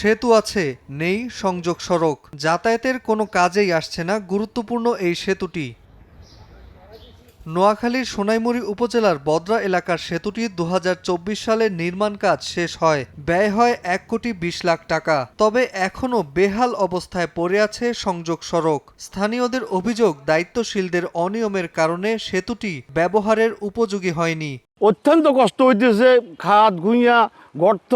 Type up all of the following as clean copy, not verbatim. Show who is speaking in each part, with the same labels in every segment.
Speaker 1: সেতু আছে, নেই সংযোগ সড়ক। যাতায়াতের কোনো কাজেই আসছে না গুরুত্বপূর্ণ এই সেতুটি। নোয়াখালীর সোনাইমুড়ি উপজেলার বদরা এলাকার সেতুটি ২০২৪ সালে নির্মাণ কাজ শেষ হয়। ব্যয় হয় ১,২০,০০,০০০ টাকা। তবে এখনও বেহাল অবস্থায় পড়ে আছে সংযোগ সড়ক। স্থানীয়দের অভিযোগ, দায়িত্বশীলদের অনিয়মের কারণে সেতুটি ব্যবহারের উপযোগী হয়নি।
Speaker 2: অত্যন্ত কষ্ট হইতেছে, খাদ গুইয়া গর্ত,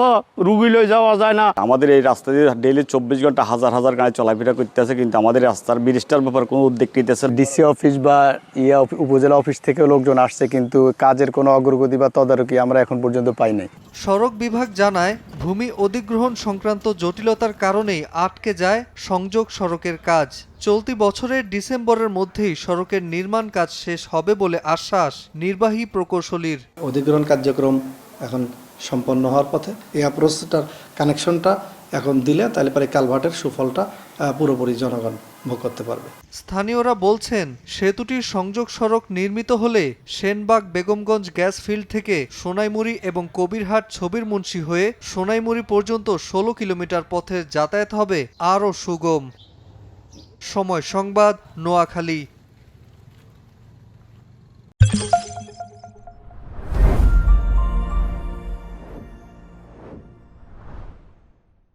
Speaker 2: রুগী লয়ে যাওয়া যায় না।
Speaker 3: আমাদের এই রাস্তা দিয়ে ডেইলি ২৪ ঘন্টা হাজার হাজার গাড়ি চলাফেরা করতেছে, কিন্তু আমাদের রাস্তার ব্রিজটার ব্যাপারে কোনো উদ্যোগ নিতেছে।
Speaker 4: ডিসি অফিস বা উপজেলা অফিস থেকে লোকজন আসছে, কিন্তু কাজের কোনো অগ্রগতি বা তদারকি আমরা এখন পর্যন্ত পাই নাই।
Speaker 1: সড়ক বিভাগ জানায়, ভূমি অধিগ্রহণ সংক্রান্ত জটিলতার কারণেই আটকে যায় সংযোগ সড়কের কাজ। চলতি বছরের ডিসেম্বরের মধ্যেই সড়কের নির্মাণ কাজ শেষ হবে বলে আশ্বাস নির্বাহী প্রকৌশলীর।
Speaker 5: অধিগ্রহণ কার্যক্রম এখন সম্পন্ন হওয়ার পথে। এই অ্যাপ্রোচটার কানেকশনটা এখন দিলে তাহলে পরে কালভার্টের সুফলটা পুরোপুরি জনগণ ভোগ করতে পারবে।
Speaker 1: স্থানীয়রা বলছেন, সেতুটির সংযোগ সড়ক নির্মিত হলে সেনবাগ বেগমগঞ্জ গ্যাস ফিল্ড থেকে সোনাইমুড়ি এবং কবিরহাট ছবির মুন্সি হয়ে সোনাইমুড়ি পর্যন্ত ১৬ কিলোমিটার পথের যাতায়াত হবে আরও সুগম। সময় সংবাদ, নোয়াখালী।